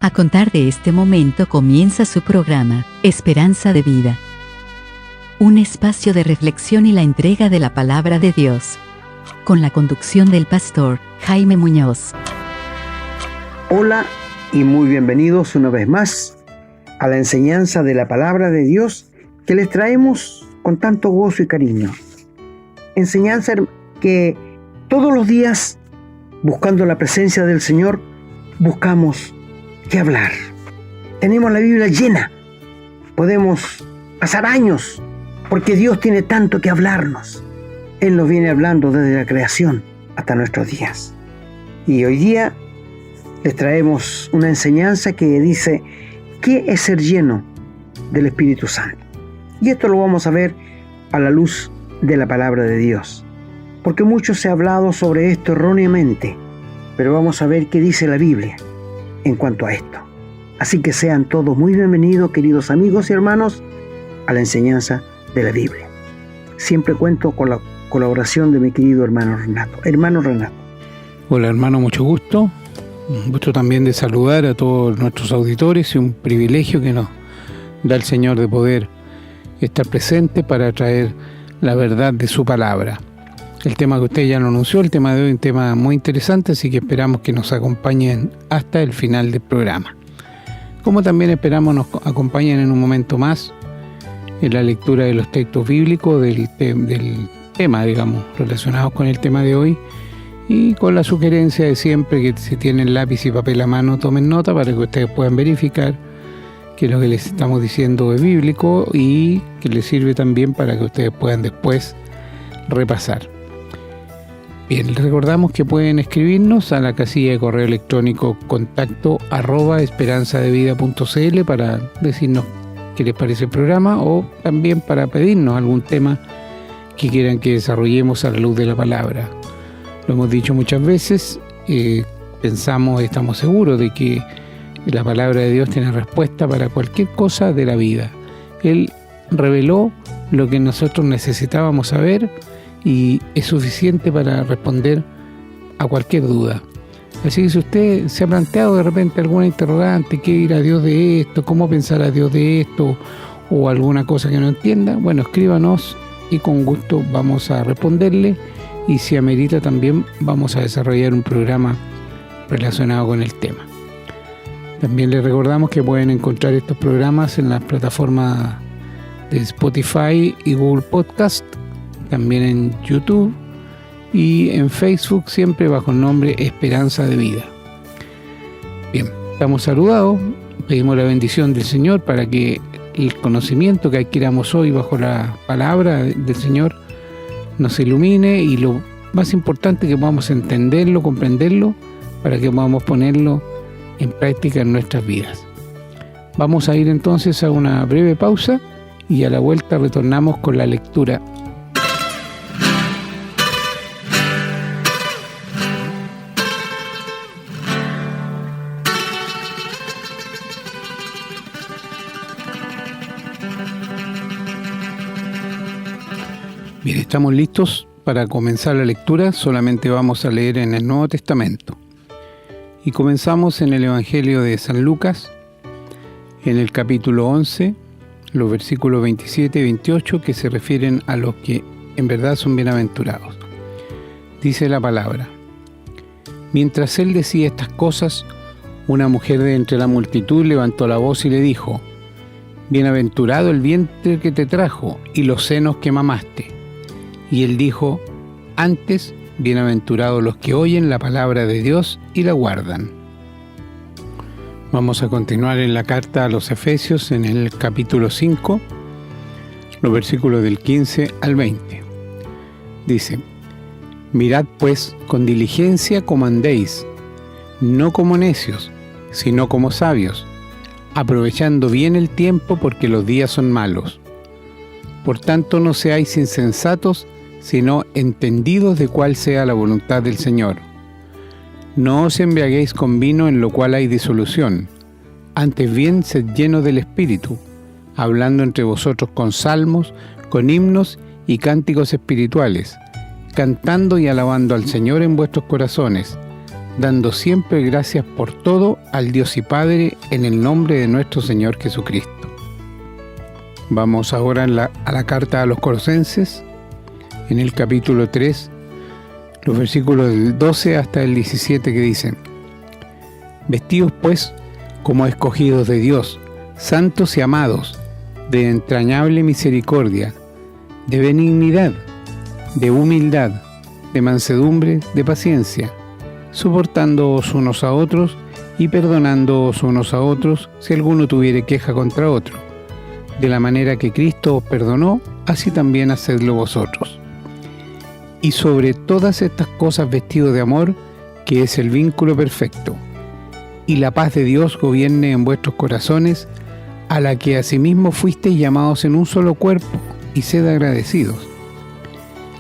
A contar de este momento comienza su programa, Esperanza de Vida. Un espacio de reflexión y la entrega de la palabra de Dios. Con la conducción del pastor Jaime Muñoz. Hola y muy bienvenidos una vez más a la enseñanza de la palabra de Dios que les traemos con tanto gozo y cariño. Enseñanza que todos los días, buscando la presencia del Señor, buscamos qué hablar. Tenemos la Biblia llena. Podemos pasar años porque Dios tiene tanto que hablarnos. Él nos viene hablando desde la creación hasta nuestros días. Y hoy día les traemos una enseñanza que dice ¿qué es ser lleno del Espíritu Santo? Y esto lo vamos a ver a la luz de la palabra de Dios. Porque mucho se ha hablado sobre esto erróneamente, pero vamos a ver qué dice la Biblia en cuanto a esto. Así que sean todos muy bienvenidos, queridos amigos y hermanos, a la enseñanza de la Biblia. Siempre cuento con la colaboración de mi querido hermano Renato. Hermano Renato. Hola hermano, mucho gusto. Un gusto también de saludar a todos nuestros auditores y un privilegio que nos da el Señor de poder estar presente para traer la verdad de su palabra. El tema que usted ya nos anunció, el tema de hoy es un tema muy interesante, así que esperamos que nos acompañen hasta el final del programa. Como también esperamos nos acompañen en un momento más en la lectura de los textos bíblicos del tema, digamos, relacionados con el tema de hoy, y con la sugerencia de siempre que si tienen lápiz y papel a mano tomen nota para que ustedes puedan verificar que lo que les estamos diciendo es bíblico y que les sirve también para que ustedes puedan después repasar. Bien, les recordamos que pueden escribirnos a la casilla de correo electrónico contacto@esperanzadevida.cl para decirnos qué les parece el programa o también para pedirnos algún tema que quieran que desarrollemos a la luz de la palabra. Lo hemos dicho muchas veces, estamos seguros de que la palabra de Dios tiene respuesta para cualquier cosa de la vida. Él reveló lo que nosotros necesitábamos saber y es suficiente para responder a cualquier duda. Así que si usted se ha planteado de repente alguna interrogante, ¿qué dirá Dios de esto? ¿Cómo pensará Dios de esto? O alguna cosa que no entienda, bueno, escríbanos y con gusto vamos a responderle, y si amerita también vamos a desarrollar un programa relacionado con el tema. También les recordamos que pueden encontrar estos programas en las plataformas de Spotify y Google Podcast, también en YouTube y en Facebook, siempre bajo el nombre Esperanza de Vida. Bien, estamos saludados, pedimos la bendición del Señor para que el conocimiento que adquiramos hoy bajo la palabra del Señor nos ilumine y lo más importante que podamos entenderlo, comprenderlo, para que podamos ponerlo en práctica en nuestras vidas. Vamos a ir entonces a una breve pausa y a la vuelta retornamos con la lectura. Bien, estamos listos para comenzar la lectura. Solamente vamos a leer en el Nuevo Testamento. Y comenzamos en el Evangelio de San Lucas, en el capítulo 11, los versículos 27 y 28, que se refieren a los que en verdad son bienaventurados. Dice la palabra: Mientras él decía estas cosas, una mujer de entre la multitud levantó la voz y le dijo: Bienaventurado el vientre que te trajo y los senos que mamaste. Y él dijo: Antes, bienaventurados los que oyen la palabra de Dios y la guardan. Vamos a continuar en la carta a los Efesios, en el capítulo 5, los versículos del 15 al 20. Dice: Mirad pues con diligencia cómo andéis, no como necios, sino como sabios, aprovechando bien el tiempo porque los días son malos. Por tanto, no seáis insensatos, sino entendidos de cuál sea la voluntad del Señor. No os embriaguéis con vino en lo cual hay disolución, antes bien sed llenos del Espíritu, hablando entre vosotros con salmos, con himnos y cánticos espirituales, cantando y alabando al Señor en vuestros corazones, dando siempre gracias por todo al Dios y Padre en el nombre de nuestro Señor Jesucristo. Vamos ahora a la carta a los Colosenses, en el capítulo 3, los versículos del 12 hasta el 17, que dicen: Vestidos pues como escogidos de Dios, santos y amados, de entrañable misericordia, de benignidad, de humildad, de mansedumbre, de paciencia, soportándoos unos a otros y perdonándoos unos a otros si alguno tuviere queja contra otro. De la manera que Cristo os perdonó, así también hacedlo vosotros. Y sobre todas estas cosas vestidos de amor, que es el vínculo perfecto. Y la paz de Dios gobierne en vuestros corazones, a la que asimismo fuisteis llamados en un solo cuerpo, y sed agradecidos.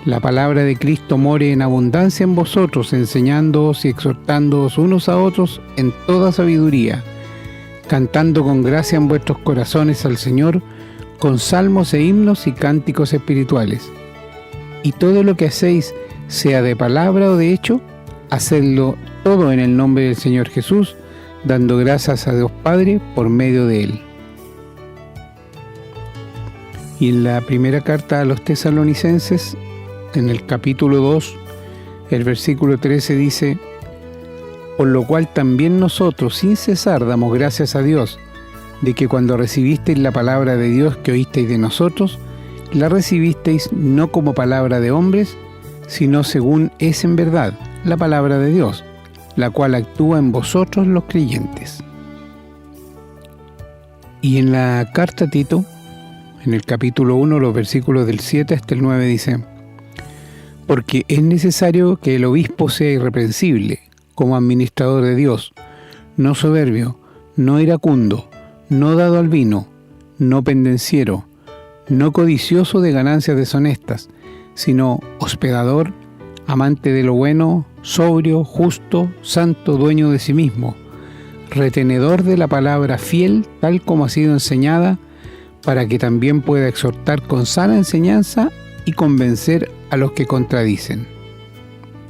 La palabra de Cristo more en abundancia en vosotros, enseñándoos y exhortándoos unos a otros en toda sabiduría, cantando con gracia en vuestros corazones al Señor, con salmos e himnos y cánticos espirituales. Y todo lo que hacéis, sea de palabra o de hecho, hacedlo todo en el nombre del Señor Jesús, dando gracias a Dios Padre por medio de Él. Y en la primera carta a los Tesalonicenses, en el capítulo 2, el versículo 13 dice: Por lo cual también nosotros sin cesar damos gracias a Dios, de que cuando recibisteis la palabra de Dios que oísteis de nosotros, la recibisteis no como palabra de hombres, sino según es en verdad la palabra de Dios, la cual actúa en vosotros los creyentes. Y en la carta a Tito, en el capítulo 1, los versículos del 7 hasta el 9 dice: Porque es necesario que el obispo sea irreprensible, como administrador de Dios, no soberbio, no iracundo, no dado al vino, no pendenciero, no codicioso de ganancias deshonestas, sino hospedador, amante de lo bueno, sobrio, justo, santo, dueño de sí mismo, retenedor de la palabra fiel tal como ha sido enseñada, para que también pueda exhortar con sana enseñanza y convencer a los que contradicen.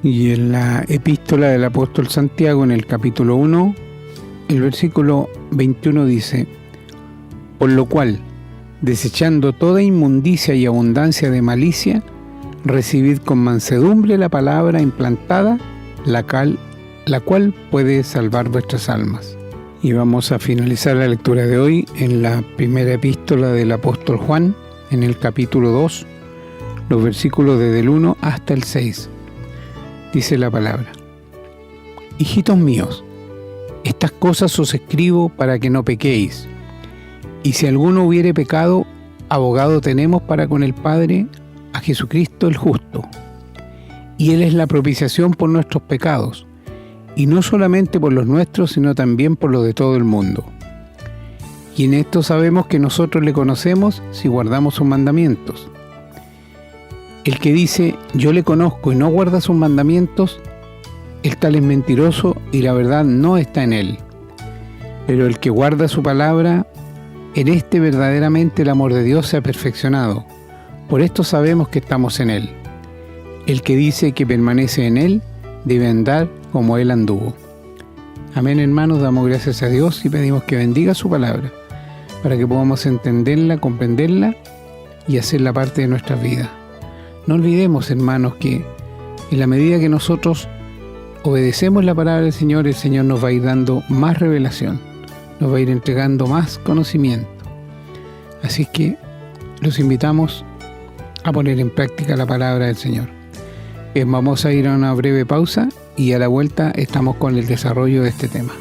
Y en la epístola del apóstol Santiago, en el capítulo 1, el versículo 21 dice: Por lo cual, desechando toda inmundicia y abundancia de malicia, recibid con mansedumbre la palabra implantada, la cual puede salvar vuestras almas. Y vamos a finalizar la lectura de hoy en la primera epístola del apóstol Juan, en el capítulo 2, los versículos desde el 1 hasta el 6. Dice la palabra: Hijitos míos, estas cosas os escribo para que no pequéis. Y si alguno hubiere pecado, abogado tenemos para con el Padre, a Jesucristo el justo. Y Él es la propiciación por nuestros pecados, y no solamente por los nuestros, sino también por los de todo el mundo. Y en esto sabemos que nosotros le conocemos si guardamos sus mandamientos. El que dice, yo le conozco y no guarda sus mandamientos, el tal es mentiroso y la verdad no está en él. Pero el que guarda su palabra, en este verdaderamente el amor de Dios se ha perfeccionado. Por esto sabemos que estamos en Él. El que dice que permanece en Él, debe andar como Él anduvo. Amén, hermanos, damos gracias a Dios y pedimos que bendiga su palabra, para que podamos entenderla, comprenderla y hacerla parte de nuestras vidas. No olvidemos, hermanos, que en la medida que nosotros obedecemos la palabra del Señor, el Señor nos va a ir dando más revelación, nos va a ir entregando más conocimiento. Así que los invitamos a poner en práctica la palabra del Señor. Vamos a ir a una breve pausa y a la vuelta estamos con el desarrollo de este tema.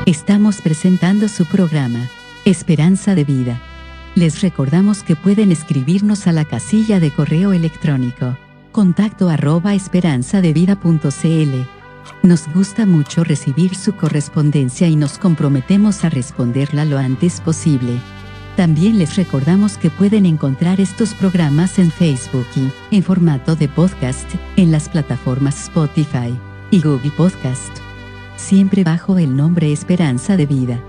Estamos presentando su programa, Esperanza de Vida. Les recordamos que pueden escribirnos a la casilla de correo electrónico contacto@esperanzadevida.cl. Nos gusta mucho recibir su correspondencia y nos comprometemos a responderla lo antes posible. También les recordamos que pueden encontrar estos programas en Facebook y, en formato de podcast, en las plataformas Spotify y Google Podcast, siempre bajo el nombre Esperanza de Vida.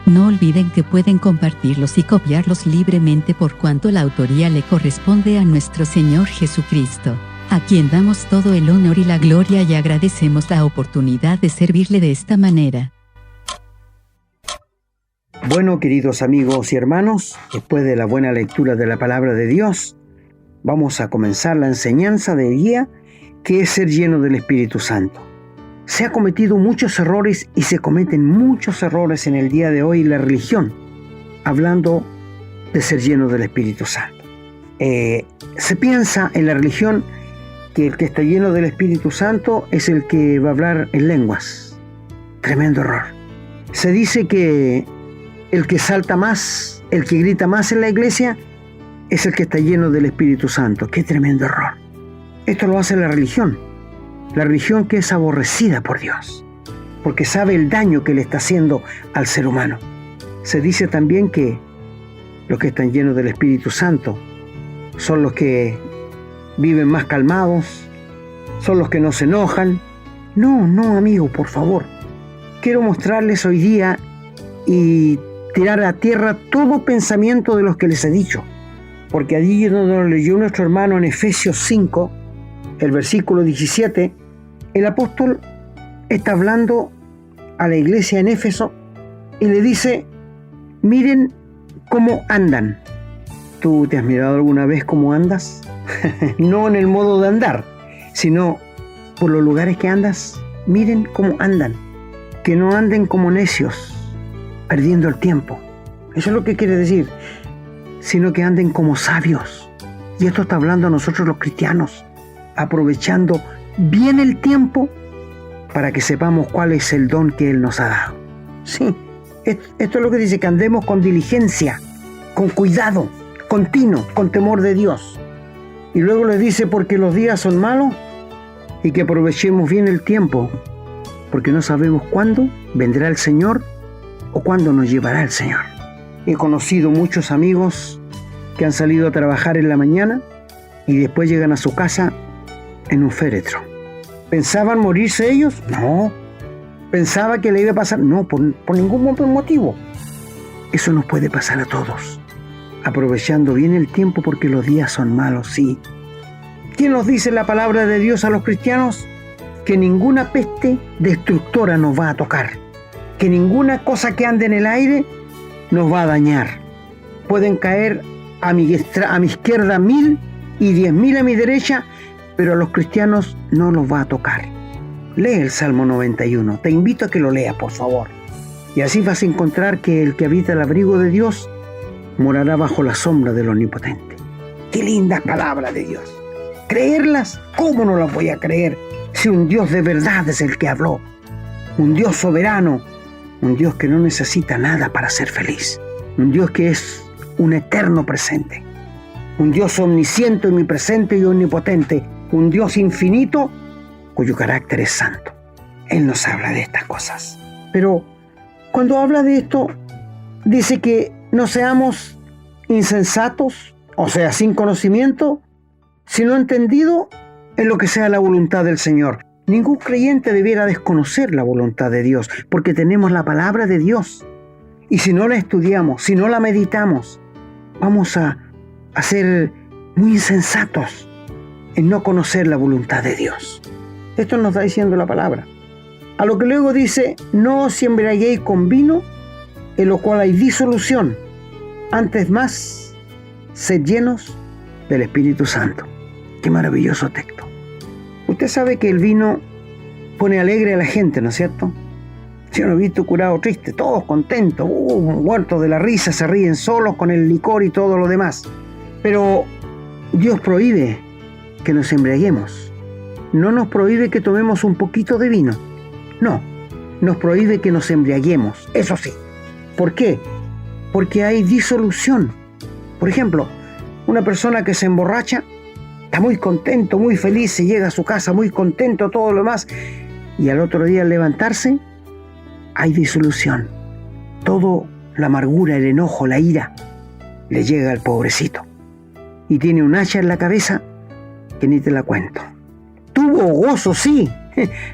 No olviden que pueden compartirlos y copiarlos libremente por cuanto la autoría le corresponde a nuestro Señor Jesucristo. a quien damos todo el honor y la gloria y agradecemos la oportunidad de servirle de esta manera. Bueno, queridos amigos y hermanos, después de la buena lectura de la palabra de Dios, vamos a comenzar la enseñanza de día, que es ser lleno del Espíritu Santo. Se han cometido muchos errores y se cometen muchos errores en el día de hoy en la religión, hablando de ser lleno del Espíritu Santo. Se piensa en la religión que el que está lleno del Espíritu Santo es el que va a hablar en lenguas. Tremendo error. Se dice que el que salta más, el que grita más en la iglesia, es el que está lleno del Espíritu Santo. ¡Qué tremendo error! Esto lo hace la religión que es aborrecida por Dios, porque sabe el daño que le está haciendo al ser humano. Se dice también que los que están llenos del Espíritu Santo son los que viven más calmados, son los que no se enojan. No, amigo, por favor. Quiero mostrarles hoy día y tirar a tierra todo pensamiento de los que les he dicho, porque allí donde lo leyó nuestro hermano en Efesios 5, el versículo 17, el apóstol está hablando a la iglesia en Éfeso y le dice: miren cómo andan. ¿Tú te has mirado alguna vez cómo andas? No en el modo de andar, sino por los lugares que andas. Miren cómo andan, que no anden como necios, perdiendo el tiempo. Eso es lo que quiere decir, sino que anden como sabios. Y esto está hablando a nosotros los cristianos, aprovechando bien el tiempo para que sepamos cuál es el don que Él nos ha dado. Sí, esto es lo que dice, que andemos con diligencia, con cuidado, continuo, con temor de Dios. Y luego le dice, porque los días son malos, y que aprovechemos bien el tiempo, porque no sabemos cuándo vendrá el Señor o cuándo nos llevará el Señor. He conocido muchos amigos que han salido a trabajar en la mañana y después llegan a su casa en un féretro. ¿Pensaban morirse ellos? No. ¿Pensaba que le iba a pasar? No, por ningún motivo. Eso nos puede pasar a todos, aprovechando bien el tiempo, porque los días son malos, sí. ¿Quién nos dice la palabra de Dios a los cristianos? Que ninguna peste destructora nos va a tocar, que ninguna cosa que ande en el aire nos va a dañar. Pueden caer a mi izquierda 1000 y 10.000 a mi derecha, pero a los cristianos no los va a tocar. Lee el Salmo 91, te invito a que lo leas, por favor. Y así vas a encontrar que el que habita el abrigo de Dios morará bajo la sombra del Omnipotente. ¡Qué lindas palabras de Dios! ¿Creerlas? ¿Cómo no las voy a creer si un Dios de verdad es el que habló? Un Dios soberano, un Dios que no necesita nada para ser feliz, un Dios que es un eterno presente, un Dios omnisciente, omnipresente y omnipotente, un Dios infinito cuyo carácter es santo. Él nos habla de estas cosas. Pero cuando habla de esto, dice que no seamos insensatos, o sea, sin conocimiento, sino entendido en lo que sea la voluntad del Señor. Ningún creyente debiera desconocer la voluntad de Dios, porque tenemos la palabra de Dios. Y si no la estudiamos, si no la meditamos, vamos a ser muy insensatos en no conocer la voluntad de Dios. Esto nos está diciendo la palabra. A lo que luego dice: no os embriaguéis con vino, en lo cual hay disolución. Antes más, sed llenos del Espíritu Santo. Qué maravilloso texto. Usted sabe que el vino pone alegre a la gente, ¿no es cierto? Yo no he visto curado triste, todos contentos, muertos de la risa, se ríen solos con el licor y todo lo demás. Pero Dios prohíbe que nos embriaguemos. No nos prohíbe que tomemos un poquito de vino. No, nos prohíbe que nos embriaguemos, eso sí. ¿Por qué? Porque hay disolución. Por ejemplo, una persona que se emborracha está muy contento, muy feliz, se llega a su casa muy contento, todo lo demás, y al otro día al levantarse hay disolución. Todo la amargura, el enojo, la ira le llega al pobrecito y tiene un hacha en la cabeza que ni te la cuento. Tuvo gozo, sí,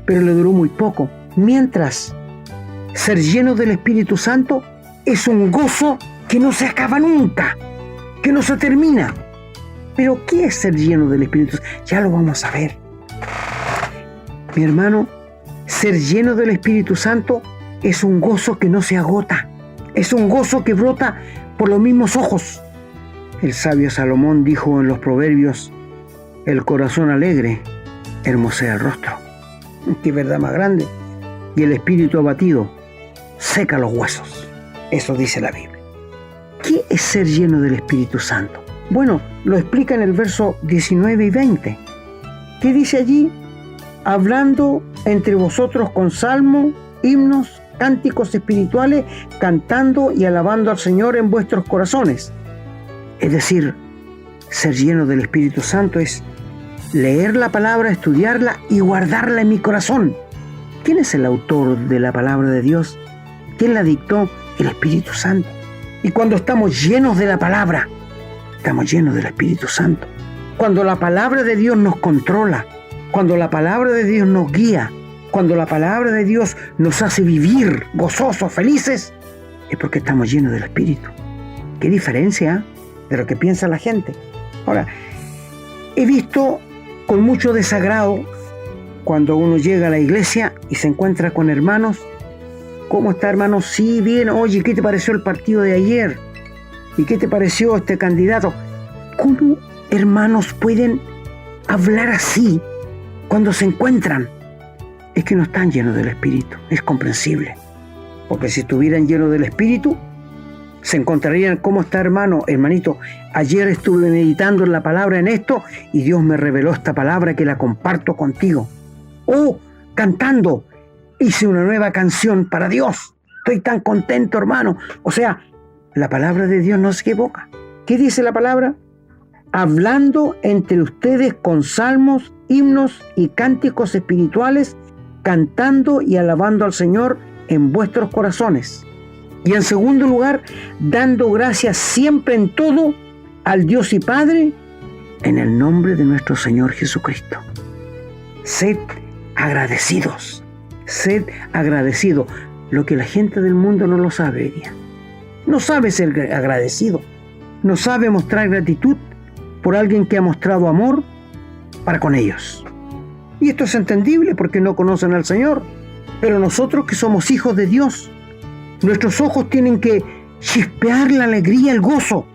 pero le duró muy poco. Mientras ser lleno del Espíritu Santo es un gozo que no se acaba nunca, que no se termina. Pero ¿qué es ser lleno del Espíritu? Ya lo vamos a ver. Mi hermano, ser lleno del Espíritu Santo es un gozo que no se agota. Es un gozo que brota por los mismos ojos. El sabio Salomón dijo en los Proverbios: el corazón alegre hermosea el rostro. Qué verdad más grande. Y el espíritu abatido seca los huesos. Eso dice la Biblia. ¿Qué es ser lleno del Espíritu Santo? Bueno, lo explica en el verso 19 y 20. ¿Qué dice allí? Hablando entre vosotros con salmos, himnos, cánticos espirituales, cantando y alabando al Señor en vuestros corazones. Es decir, ser lleno del Espíritu Santo es leer la palabra, estudiarla y guardarla en mi corazón. ¿Quién es el autor de la palabra de Dios? ¿Quién la dictó? El Espíritu Santo. Y cuando estamos llenos de la palabra, estamos llenos del Espíritu Santo. Cuando la palabra de Dios nos controla, cuando la palabra de Dios nos guía, cuando la palabra de Dios nos hace vivir gozosos, felices, es porque estamos llenos del Espíritu. ¿Qué diferencia de lo que piensa la gente? Ahora, he visto con mucho desagrado cuando uno llega a la iglesia y se encuentra con hermanos. ¿Cómo está, hermano? Sí, bien. Oye, ¿qué te pareció el partido de ayer? ¿Y qué te pareció este candidato? ¿Cómo hermanos pueden hablar así cuando se encuentran? Es que no están llenos del Espíritu. Es comprensible. Porque si estuvieran llenos del Espíritu, se encontrarían: ¿cómo está, hermano? Hermanito, ayer estuve meditando en la palabra en esto y Dios me reveló esta palabra que la comparto contigo. O cantando, hice una nueva canción para Dios. Estoy tan contento, hermano. O sea, la palabra de Dios no se equivoca. ¿Qué dice la palabra? Hablando entre ustedes con salmos, himnos y cánticos espirituales, cantando y alabando al Señor en vuestros corazones. Y en segundo lugar, dando gracias siempre en todo al Dios y Padre, en el nombre de nuestro Señor Jesucristo. Sed agradecidos. Sed agradecidos. Lo que la gente del mundo no lo sabe, Elia. No sabe ser agradecido. No sabe mostrar gratitud por alguien que ha mostrado amor para con ellos. Y esto es entendible porque no conocen al Señor. Pero nosotros que somos hijos de Dios, nuestros ojos tienen que chispear la alegría, el gozo.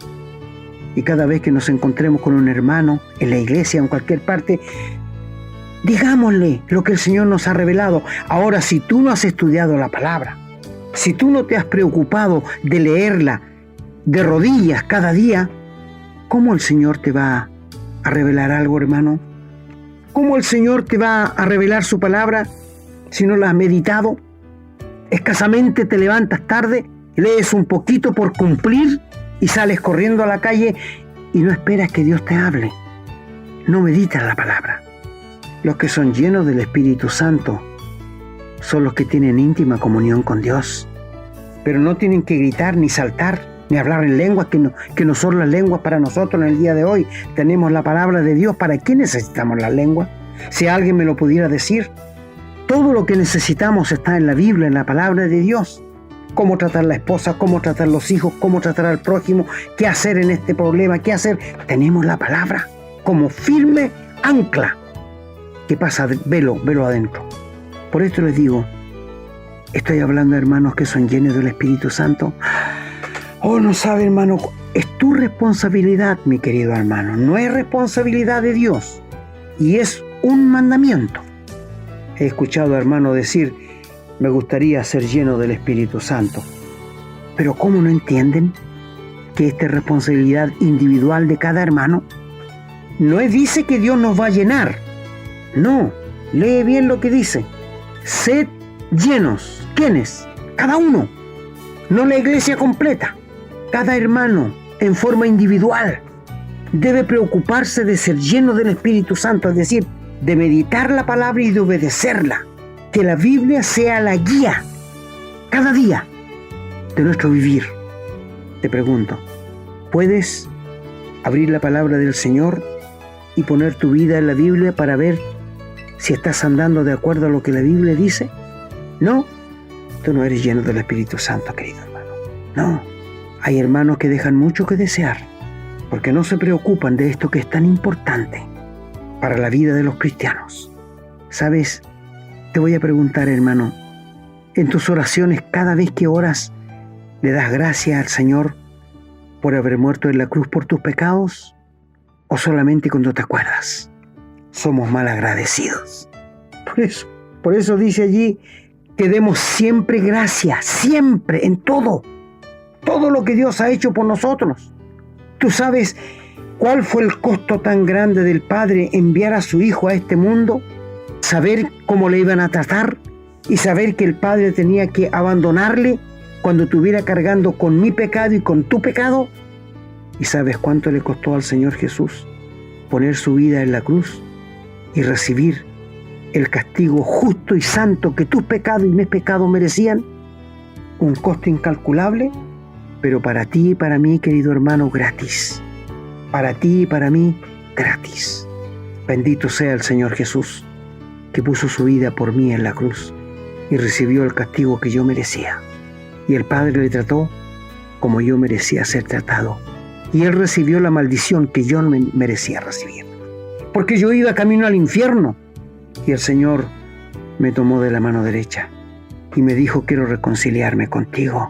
Y cada vez que nos encontremos con un hermano en la iglesia o en cualquier parte, digámosle lo que el Señor nos ha revelado. Ahora, si tú no has estudiado la palabra, si tú no te has preocupado de leerla de rodillas cada día, ¿cómo el Señor te va a revelar algo, hermano? ¿Cómo el Señor te va a revelar su palabra si no la has meditado? Escasamente te levantas tarde, lees un poquito por cumplir y sales corriendo a la calle y no esperas que Dios te hable. No meditas la palabra. Los que son llenos del Espíritu Santo son los que tienen íntima comunión con Dios. Pero no tienen que gritar, ni saltar, ni hablar en lenguas que no son las lenguas para nosotros en el día de hoy. Tenemos la palabra de Dios. ¿Para qué necesitamos las lenguas? Si alguien me lo pudiera decir. Todo lo que necesitamos está en la Biblia, en la palabra de Dios. Cómo tratar a la esposa, cómo tratar a los hijos, cómo tratar al prójimo, qué hacer en este problema, qué hacer. Tenemos la palabra como firme ancla que pasa, velo adentro. Por esto les digo, estoy hablando, hermanos, que son llenos del Espíritu Santo. Oh, no sabe, hermano, es tu responsabilidad, mi querido hermano. No es responsabilidad de Dios y es un mandamiento. He escuchado a hermanos decir: me gustaría ser lleno del Espíritu Santo. Pero ¿cómo no entienden que esta es responsabilidad individual de cada hermano? No dice que Dios nos va a llenar. No, lee bien lo que dice. Sed llenos. ¿Quiénes? Cada uno. No la iglesia completa. Cada hermano en forma individual debe preocuparse de ser lleno del Espíritu Santo, es decir, de meditar la palabra y de obedecerla. Que la Biblia sea la guía cada día de nuestro vivir. Te pregunto, ¿puedes abrir la palabra del Señor y poner tu vida en la Biblia para ver si estás andando de acuerdo a lo que la Biblia dice? No, tú no eres lleno del Espíritu Santo, querido hermano. No, hay hermanos que dejan mucho que desear. porque no se preocupan de esto que es tan importante para la vida de los cristianos. ¿Sabes? Te voy a preguntar, hermano, en tus oraciones, cada vez que oras, ¿le das gracias al Señor por haber muerto en la cruz por tus pecados? ¿O solamente cuando te acuerdas? Somos mal agradecidos. Por eso dice allí que demos siempre gracias, siempre, en todo lo que Dios ha hecho por nosotros. ¿Tú sabes cuál fue el costo tan grande del Padre enviar a su Hijo a este mundo? Saber cómo le iban a tratar y saber que el Padre tenía que abandonarle cuando estuviera cargando con mi pecado y con tu pecado. ¿Y sabes cuánto le costó al Señor Jesús poner su vida en la cruz y recibir el castigo justo y santo que tus pecados y mis pecados merecían? Un costo incalculable, pero para ti y para mí, querido hermano, gratis. Para ti y para mí, gratis. Bendito sea el Señor Jesús, que puso su vida por mí en la cruz y recibió el castigo que yo merecía. Y el Padre le trató como yo merecía ser tratado. Y Él recibió la maldición que yo merecía recibir. Porque yo iba camino al infierno. Y el Señor me tomó de la mano derecha y me dijo: quiero reconciliarme contigo.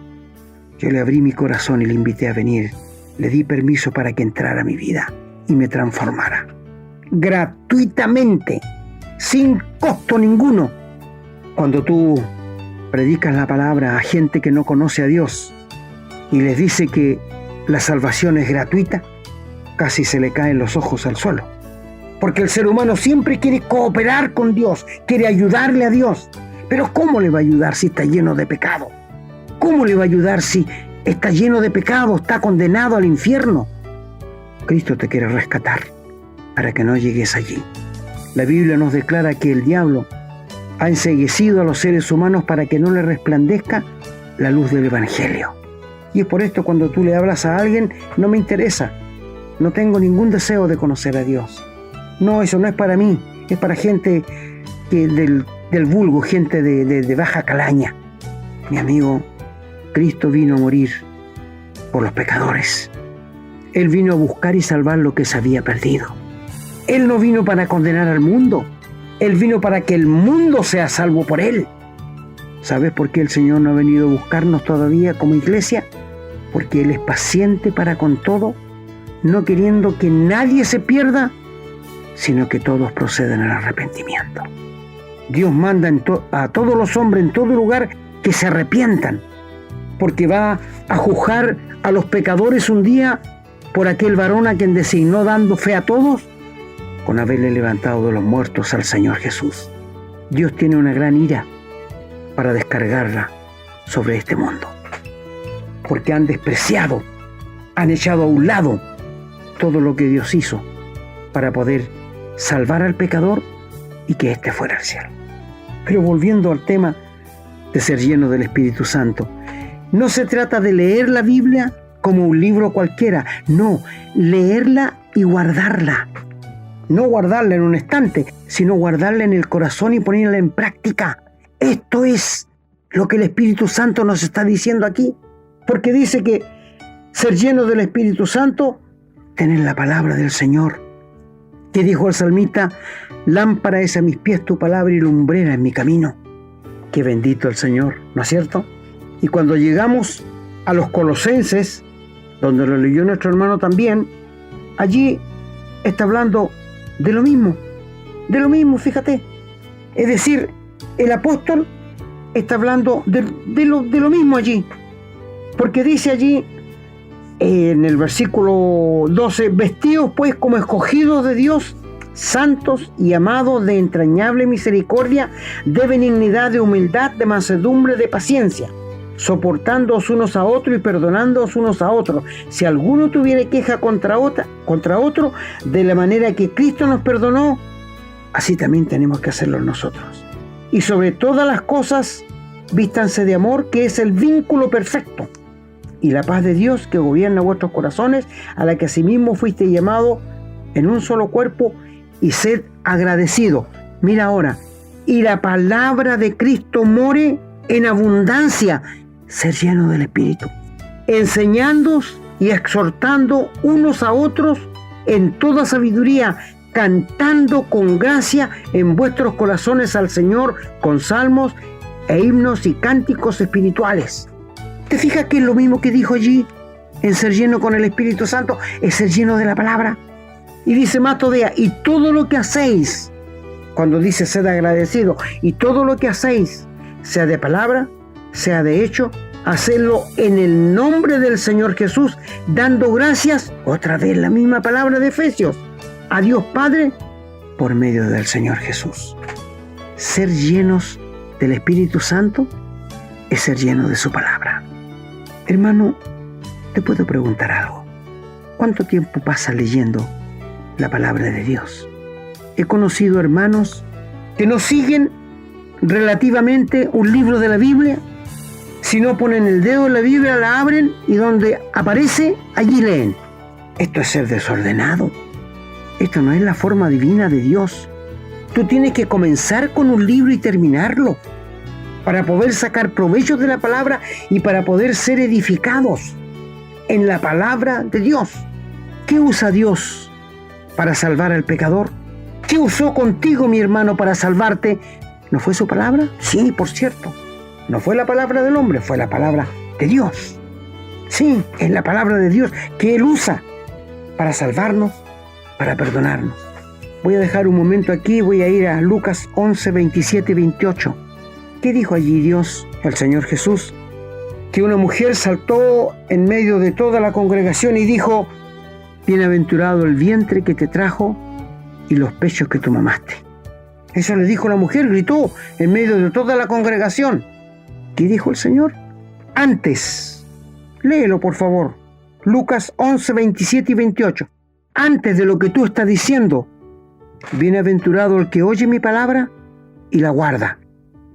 Yo le abrí mi corazón y le invité a venir. Le di permiso para que entrara a mi vida y me transformara. Gratuitamente, sin costo ninguno. Cuando tú predicas la palabra a gente que no conoce a Dios y les dice que la salvación es gratuita, casi se le caen los ojos al suelo. Porque el ser humano siempre quiere cooperar con Dios, quiere ayudarle a Dios. Pero ¿cómo le va a ayudar si está lleno de pecado? ¿Cómo le va a ayudar si está lleno de pecado, está condenado al infierno? Cristo te quiere rescatar para que no llegues allí. La Biblia nos declara que el diablo ha enceguecido a los seres humanos para que no le resplandezca la luz del Evangelio. Y es por esto cuando tú le hablas a alguien, no me interesa, no tengo ningún deseo de conocer a Dios. No, eso no es para mí, es para gente del vulgo, gente de baja calaña. Mi amigo, Cristo vino a morir por los pecadores. Él vino a buscar y salvar lo que se había perdido. Él no vino para condenar al mundo. Él vino para que el mundo sea salvo por Él. ¿Sabes por qué el Señor no ha venido a buscarnos todavía como iglesia? Porque Él es paciente para con todo, no queriendo que nadie se pierda, sino que todos procedan al arrepentimiento. Dios manda a todos los hombres en todo lugar que se arrepientan, porque va a juzgar a los pecadores un día por aquel varón a quien designó, dando fe a todos, con haberle levantado de los muertos al Señor Jesús. Dios tiene una gran ira para descargarla sobre este mundo, porque han despreciado, han echado a un lado todo lo que Dios hizo para poder salvar al pecador y que éste fuera al cielo. Pero volviendo al tema de ser lleno del Espíritu Santo, no se trata de leer la Biblia como un libro cualquiera, no, leerla y guardarla. No guardarla en un estante, sino guardarla en el corazón y ponerla en práctica. Esto es lo que el Espíritu Santo nos está diciendo aquí, porque dice que ser lleno del Espíritu Santo, tener la palabra del Señor. Que dijo el salmista: lámpara es a mis pies tu palabra y lumbrera en mi camino. Qué bendito el Señor, ¿no es cierto? Y cuando llegamos a los Colosenses, donde lo leyó nuestro hermano también, allí está hablando de lo mismo, fíjate. Es decir, el apóstol está hablando de lo mismo allí, porque dice allí en el versículo 12: vestidos pues como escogidos de Dios, santos y amados, de entrañable misericordia, de benignidad, de humildad, de mansedumbre, de paciencia, soportándoos unos a otros y perdonándoos unos a otros, si alguno tuviere queja contra otro, de la manera que Cristo nos perdonó, así también tenemos que hacerlo nosotros. Y sobre todas las cosas, vístanse de amor, que es el vínculo perfecto, y la paz de Dios que gobierna vuestros corazones, a la que asimismo fuiste llamado en un solo cuerpo, y sed agradecido. Mira ahora, y la palabra de Cristo more en abundancia, ser lleno del Espíritu, enseñándoos y exhortando unos a otros en toda sabiduría, cantando con gracia en vuestros corazones al Señor con salmos e himnos y cánticos espirituales. ¿Te fijas que es lo mismo que dijo allí en ser lleno con el Espíritu Santo? Es ser lleno de la palabra. Y dice más todavía, y todo lo que hacéis, cuando dice sed agradecido, y todo lo que hacéis, sea de palabra, sea de hecho, hacedlo en el nombre del Señor Jesús, dando gracias, otra vez la misma palabra de Efesios, a Dios Padre por medio del Señor Jesús. Ser llenos del Espíritu Santo es ser lleno de su palabra. Hermano, te puedo preguntar algo. ¿Cuánto tiempo pasas leyendo la palabra de Dios? He conocido hermanos que no siguen relativamente un libro de la Biblia. Si no ponen el dedo en la Biblia, la abren y donde aparece, allí leen. Esto es ser desordenado. Esto no es la forma divina de Dios. Tú tienes que comenzar con un libro y terminarlo para poder sacar provecho de la palabra y para poder ser edificados en la palabra de Dios. ¿Qué usa Dios para salvar al pecador? ¿Qué usó contigo, mi hermano, para salvarte? ¿No fue su palabra? Sí, por cierto. No fue la palabra del hombre, fue la palabra de Dios. Sí, es la palabra de Dios que Él usa para salvarnos, para perdonarnos. Voy a dejar un momento aquí, voy a ir a Lucas 11, 27 y 28. ¿Qué dijo allí Dios, el Señor Jesús? Que una mujer saltó en medio de toda la congregación y dijo, bienaventurado el vientre que te trajo y los pechos que tú mamaste. Eso le dijo la mujer, gritó en medio de toda la congregación. ¿Qué dijo el Señor? Antes, léelo por favor, Lucas 11, 27 y 28. Antes de lo que tú estás diciendo, bienaventurado el que oye mi palabra y la guarda.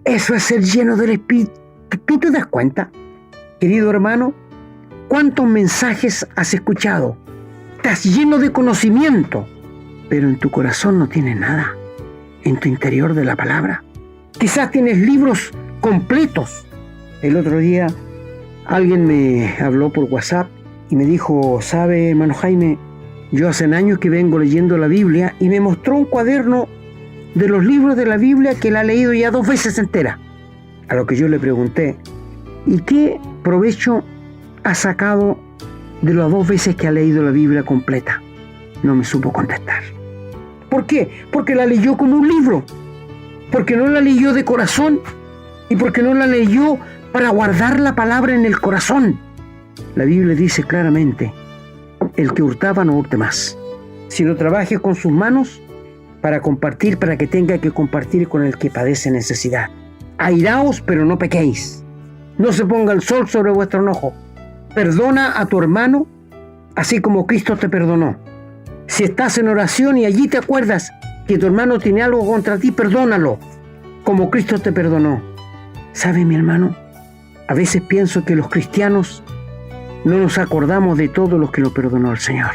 Eso es ser lleno del Espíritu. ¿Tú te das cuenta? Querido hermano, ¿cuántos mensajes has escuchado? Estás lleno de conocimiento, pero en tu corazón no tienes nada. En tu interior de la palabra. Quizás tienes libros completos. El otro día alguien me habló por WhatsApp y me dijo, ¿sabe, hermano Jaime? Yo hace años que vengo leyendo la Biblia y me mostró un cuaderno de los libros de la Biblia que la ha leído ya 2 veces entera. A lo que yo le pregunté, ¿y qué provecho ha sacado de las 2 veces que ha leído la Biblia completa? No me supo contestar. ¿Por qué? Porque la leyó como un libro, porque no la leyó de corazón y porque no la leyó para guardar la palabra en el corazón. La Biblia dice claramente, el que hurtaba no hurte más, sino trabaje con sus manos para compartir, para que tenga que compartir con el que padece necesidad. Airaos, pero no pequéis. No se ponga el sol sobre vuestro enojo. Perdona a tu hermano, así como Cristo te perdonó. Si estás en oración y allí te acuerdas que tu hermano tiene algo contra ti, perdónalo, como Cristo te perdonó. ¿Sabe, mi hermano? A veces pienso que los cristianos no nos acordamos de todo lo que lo perdonó el Señor.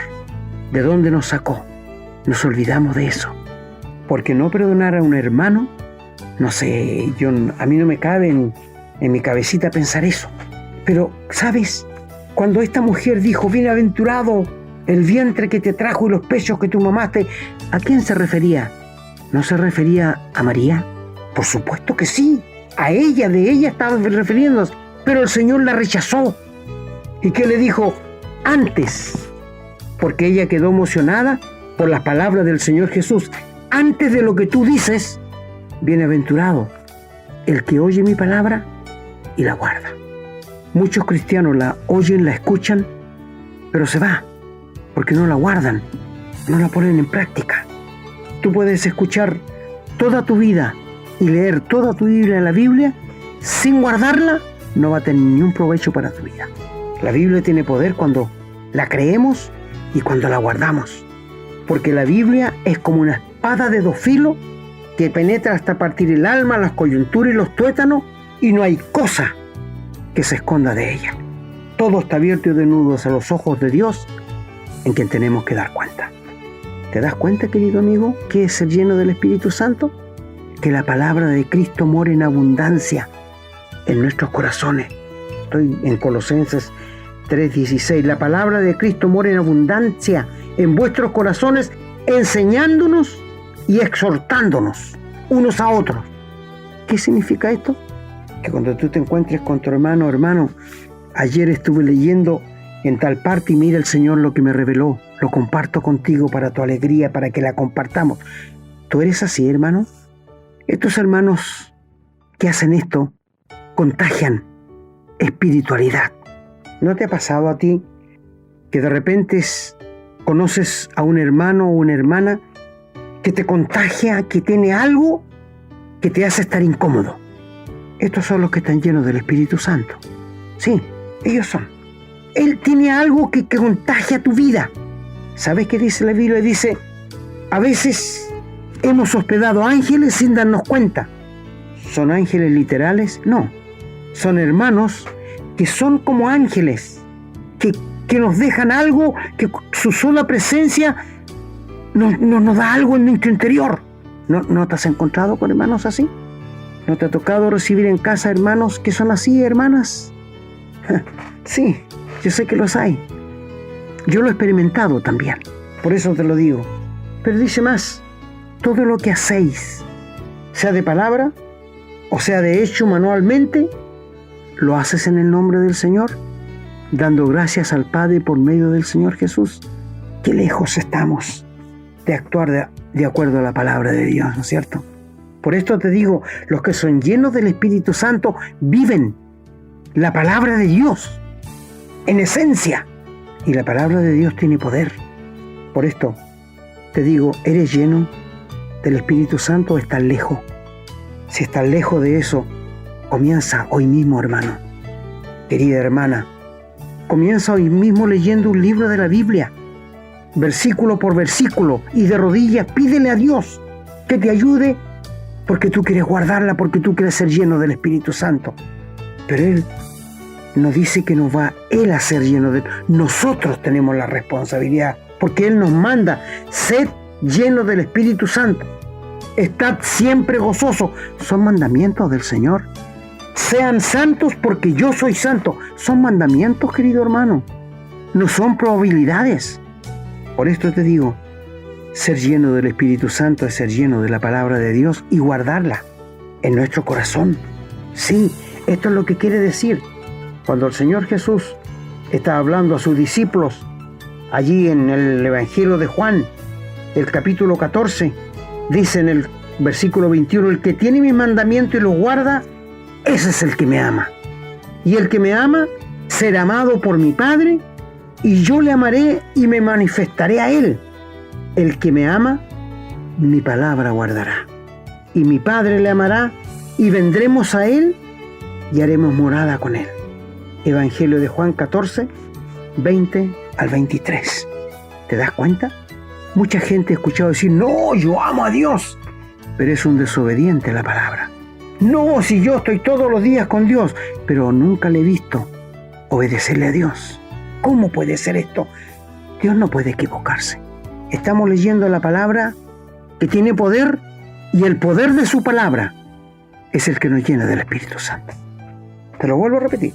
¿De dónde nos sacó? Nos olvidamos de eso. Porque no perdonar a un hermano, no sé, a mí no me cabe en mi cabecita pensar eso. Pero, ¿sabes? Cuando esta mujer dijo, bienaventurado el vientre que te trajo y los pechos que tú mamaste, ¿a quién se refería? ¿No se refería a María? Por supuesto que sí, a ella, de ella estaba refiriéndose, pero el Señor la rechazó. ¿Y qué le dijo? Antes, porque ella quedó emocionada por las palabras del Señor Jesús. Antes de lo que tú dices, bienaventurado el que oye mi palabra y la guarda. Muchos cristianos la oyen, la escuchan, pero se va, porque no la guardan, no la ponen en práctica. Tú puedes escuchar toda tu vida y leer toda tu Biblia en la Biblia, sin guardarla, no va a tener ni un provecho para tu vida. La Biblia tiene poder cuando la creemos y cuando la guardamos, porque la Biblia es como una espada de 2 filos que penetra hasta partir el alma, las coyunturas y los tuétanos, y no hay cosa que se esconda de ella. Todo está abierto y desnudo a los ojos de Dios, en quien tenemos que dar cuenta. ¿Te das cuenta, querido amigo, que es ser lleno del Espíritu Santo? Que la palabra de Cristo mora en abundancia en nuestros corazones. Estoy en Colosenses 3:16. La palabra de Cristo mora en abundancia en vuestros corazones, enseñándonos y exhortándonos unos a otros. ¿Qué significa esto? Que cuando tú te encuentres con tu hermano, ayer estuve leyendo en tal parte y mira el Señor lo que me reveló, lo comparto contigo para tu alegría, para que la compartamos. ¿Tú eres así, hermano? Estos hermanos que hacen esto contagian espiritualidad. ¿No te ha pasado a ti que de repente conoces a un hermano o una hermana que te contagia, que tiene algo que te hace estar incómodo? Estos son los que están llenos del Espíritu Santo. Sí, ellos son. Él tiene algo que contagia tu vida. ¿Sabes qué dice la Biblia? Dice, a veces hemos hospedado ángeles sin darnos cuenta. ¿Son ángeles literales? No. Son hermanos que son como ángeles, que nos dejan algo, que su sola presencia nos da algo en nuestro interior. ¿No te has encontrado con hermanos así? ¿No te ha tocado recibir en casa hermanos que son así, hermanas? Sí, yo sé que los hay. Yo lo he experimentado también, por eso te lo digo. Pero dice más, todo lo que hacéis, sea de palabra o sea de hecho manualmente, ¿lo haces en el nombre del Señor? Dando gracias al Padre por medio del Señor Jesús. Qué lejos estamos de actuar de acuerdo a la palabra de Dios, ¿no es cierto? Por esto te digo, los que son llenos del Espíritu Santo viven la palabra de Dios en esencia. Y la palabra de Dios tiene poder. Por esto te digo, ¿eres lleno del Espíritu Santo o estás lejos? Si estás lejos de eso, comienza hoy mismo, hermano. Querida hermana, comienza hoy mismo leyendo un libro de la Biblia, versículo por versículo, y de rodillas pídele a Dios que te ayude, porque tú quieres guardarla, porque tú quieres ser lleno del Espíritu Santo. Pero Él nos dice que nos va Él a ser lleno de Él. Nosotros tenemos la responsabilidad, porque Él nos manda, sed lleno del Espíritu Santo. Estad siempre gozosos. Son mandamientos del Señor. Sean santos porque yo soy santo. Son mandamientos, querido hermano. No son probabilidades. Por esto te digo, ser lleno del Espíritu Santo es ser lleno de la palabra de Dios y guardarla en nuestro corazón. Sí, esto es lo que quiere decir. Cuando el Señor Jesús estaba hablando a sus discípulos, allí en el Evangelio de Juan, el capítulo 14, dice en el versículo 21, el que tiene mis mandamientos y los guarda, ese es el que me ama. Y el que me ama será amado por mi Padre, y yo le amaré y me manifestaré a él. El que me ama, mi palabra guardará. Y mi Padre le amará, y vendremos a él, y haremos morada con él. Evangelio de Juan 14, 20 al 23. ¿Te das cuenta? Mucha gente ha escuchado decir, no, yo amo a Dios, pero es un desobediente a la palabra. No, si yo estoy todos los días con Dios, pero nunca le he visto obedecerle a Dios. ¿Cómo puede ser esto? Dios no puede equivocarse. Estamos leyendo la palabra que tiene poder, y el poder de su palabra es el que nos llena del Espíritu Santo. Te lo vuelvo a repetir.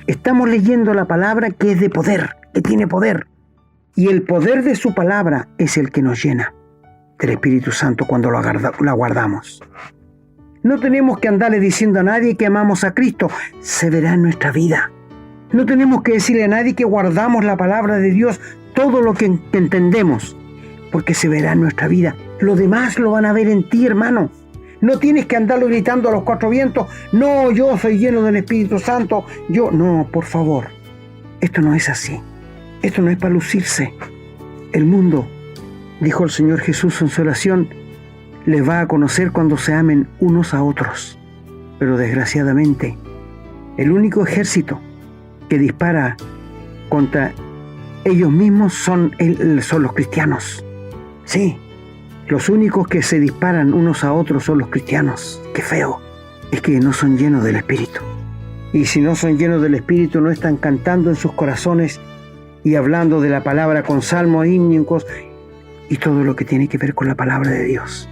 Estamos leyendo la palabra que es de poder, que tiene poder. Y el poder de su palabra es el que nos llena del Espíritu Santo cuando la guardamos. No tenemos que andarle diciendo a nadie que amamos a Cristo. Se verá en nuestra vida. No tenemos que decirle a nadie que guardamos la palabra de Dios, todo lo que entendemos, porque se verá en nuestra vida. Lo demás lo van a ver en ti, hermano. No tienes que andarlo gritando a los cuatro vientos. No, yo soy lleno del Espíritu Santo. No, por favor. Esto no es así. Esto no es para lucirse. El mundo, dijo el Señor Jesús en su oración, les va a conocer cuando se amen unos a otros. Pero desgraciadamente, el único ejército que dispara contra ellos mismos son los cristianos. Sí, los únicos que se disparan unos a otros son los cristianos. Qué feo. Es que no son llenos del Espíritu. Y si no son llenos del Espíritu, no están cantando en sus corazones y hablando de la palabra con salmos, himnos y todo lo que tiene que ver con la palabra de Dios.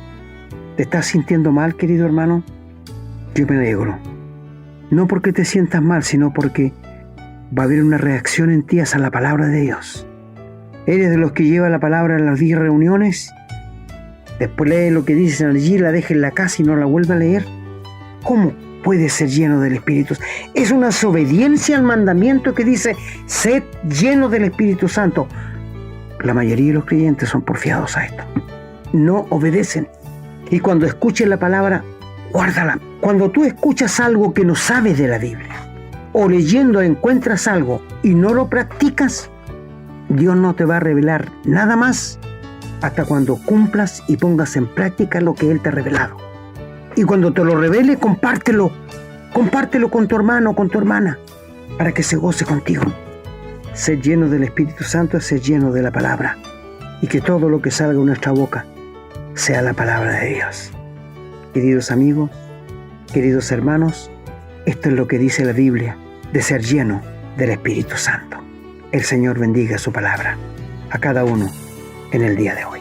¿Te estás sintiendo mal, querido hermano? Yo me alegro. No porque te sientas mal, sino porque va a haber una reacción en ti hacia la palabra de Dios. ¿Eres de los que lleva la palabra a las 10 reuniones? Después lee lo que dicen allí, la deja en la casa y no la vuelve a leer. ¿Cómo puede ser lleno del Espíritu? Es una desobediencia al mandamiento que dice, sed lleno del Espíritu Santo. La mayoría de los creyentes son porfiados a esto. No obedecen. Y cuando escuchen la palabra, guárdala. Cuando tú escuchas algo que no sabes de la Biblia, o leyendo encuentras algo y no lo practicas, Dios no te va a revelar nada más hasta cuando cumplas y pongas en práctica lo que Él te ha revelado. Y cuando te lo revele, compártelo. Compártelo con tu hermano o con tu hermana para que se goce contigo. Ser lleno del Espíritu Santo es ser lleno de la palabra. Y que todo lo que salga de nuestra boca sea la palabra de Dios. Queridos amigos, queridos hermanos, esto es lo que dice la Biblia de ser lleno del Espíritu Santo. El Señor bendiga su palabra a cada uno en el día de hoy.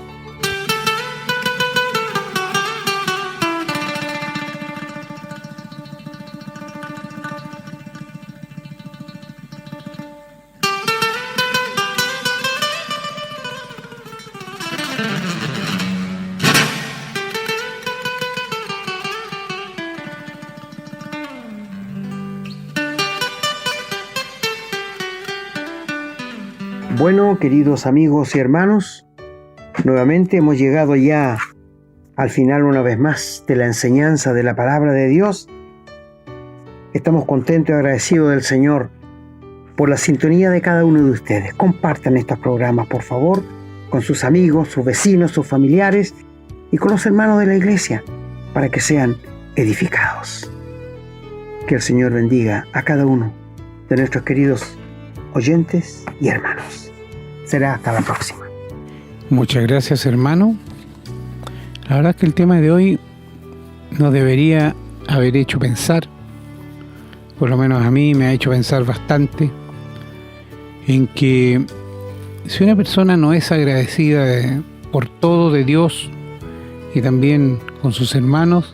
Bueno, queridos amigos y hermanos, nuevamente hemos llegado ya al final una vez más de la enseñanza de la palabra de Dios. Estamos contentos y agradecidos del Señor por la sintonía de cada uno de ustedes. Compartan estos programas, por favor, con sus amigos, sus vecinos, sus familiares y con los hermanos de la iglesia para que sean edificados. Que el Señor bendiga a cada uno de nuestros queridos oyentes y hermanos. Será hasta la próxima. Muchas gracias, hermano. La verdad es que el tema de hoy nos debería haber hecho pensar, por lo menos a mí me ha hecho pensar bastante, en que si una persona no es agradecida por todo de Dios y también con sus hermanos,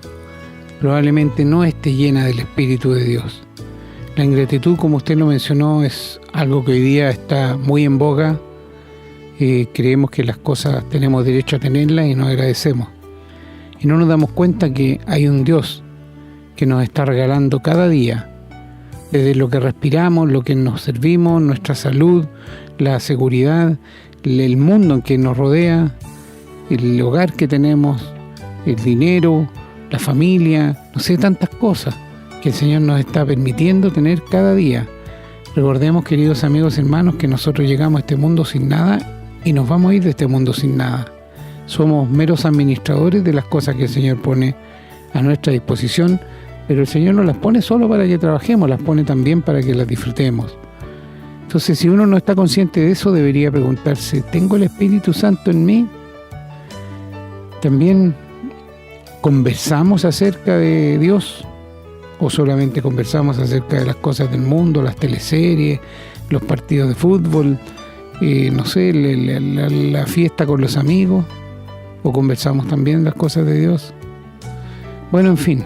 probablemente no esté llena del Espíritu de Dios. La ingratitud, como usted lo mencionó, es algo que hoy día está muy en boga. Creemos que las cosas tenemos derecho a tenerlas y nos agradecemos. Y no nos damos cuenta que hay un Dios que nos está regalando cada día, desde lo que respiramos, lo que nos servimos, nuestra salud, la seguridad, el mundo en que nos rodea, el hogar que tenemos, el dinero, la familia, no sé, tantas cosas que el Señor nos está permitiendo tener cada día. Recordemos, queridos amigos y hermanos, que nosotros llegamos a este mundo sin nada y nos vamos a ir de este mundo sin nada. Somos meros administradores de las cosas que el Señor pone a nuestra disposición, pero el Señor no las pone solo para que trabajemos, las pone también para que las disfrutemos. Entonces, si uno no está consciente de eso, debería preguntarse, ¿tengo el Espíritu Santo en mí? ¿También conversamos acerca de Dios? ¿O solamente conversamos acerca de las cosas del mundo, las teleseries, los partidos de fútbol, no sé, la fiesta con los amigos? ¿O conversamos también las cosas de Dios? Bueno, en fin,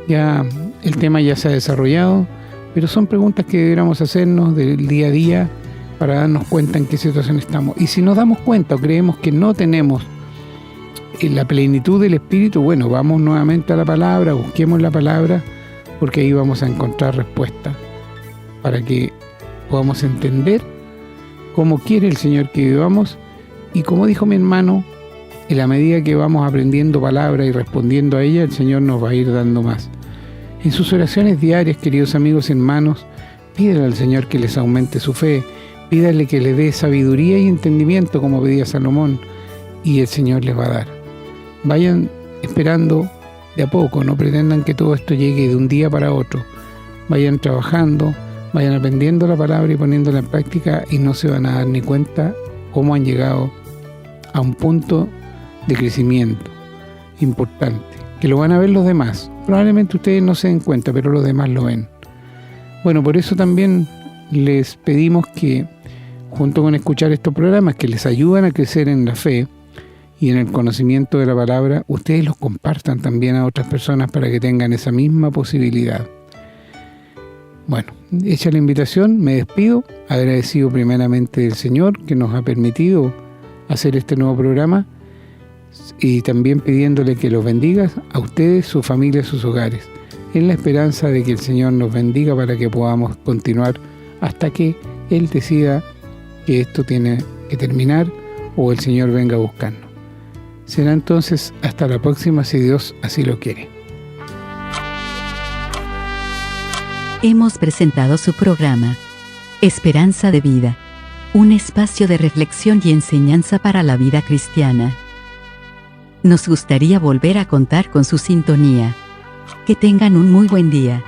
ya el tema ya se ha desarrollado, pero son preguntas que deberíamos hacernos del día a día para darnos cuenta en qué situación estamos. Y si nos damos cuenta o creemos que no tenemos la plenitud del Espíritu, bueno, vamos nuevamente a la palabra, busquemos la palabra, porque ahí vamos a encontrar respuesta para que podamos entender cómo quiere el Señor que vivamos. Y como dijo mi hermano, en la medida que vamos aprendiendo palabra y respondiendo a ella, el Señor nos va a ir dando más. En sus oraciones diarias, queridos amigos y hermanos, pídanle al Señor que les aumente su fe, pídanle que le dé sabiduría y entendimiento como pedía Salomón, y el Señor les va a dar. Vayan esperando de a poco, no pretendan que todo esto llegue de un día para otro. Vayan trabajando, vayan aprendiendo la palabra y poniéndola en práctica, y no se van a dar ni cuenta cómo han llegado a un punto de crecimiento importante, que lo van a ver los demás. Probablemente ustedes no se den cuenta, pero los demás lo ven. Bueno, por eso también les pedimos que, junto con escuchar estos programas que les ayudan a crecer en la fe y en el conocimiento de la palabra, ustedes los compartan también a otras personas para que tengan esa misma posibilidad. Bueno, hecha la invitación, me despido, agradecido primeramente del Señor que nos ha permitido hacer este nuevo programa y también pidiéndole que los bendiga a ustedes, sus familias, sus hogares, en la esperanza de que el Señor nos bendiga para que podamos continuar hasta que Él decida que esto tiene que terminar o el Señor venga a buscarnos. Será entonces hasta la próxima si Dios así lo quiere. Hemos presentado su programa Esperanza de Vida, un espacio de reflexión y enseñanza para la vida cristiana. Nos gustaría volver a contar con su sintonía. Que tengan un muy buen día.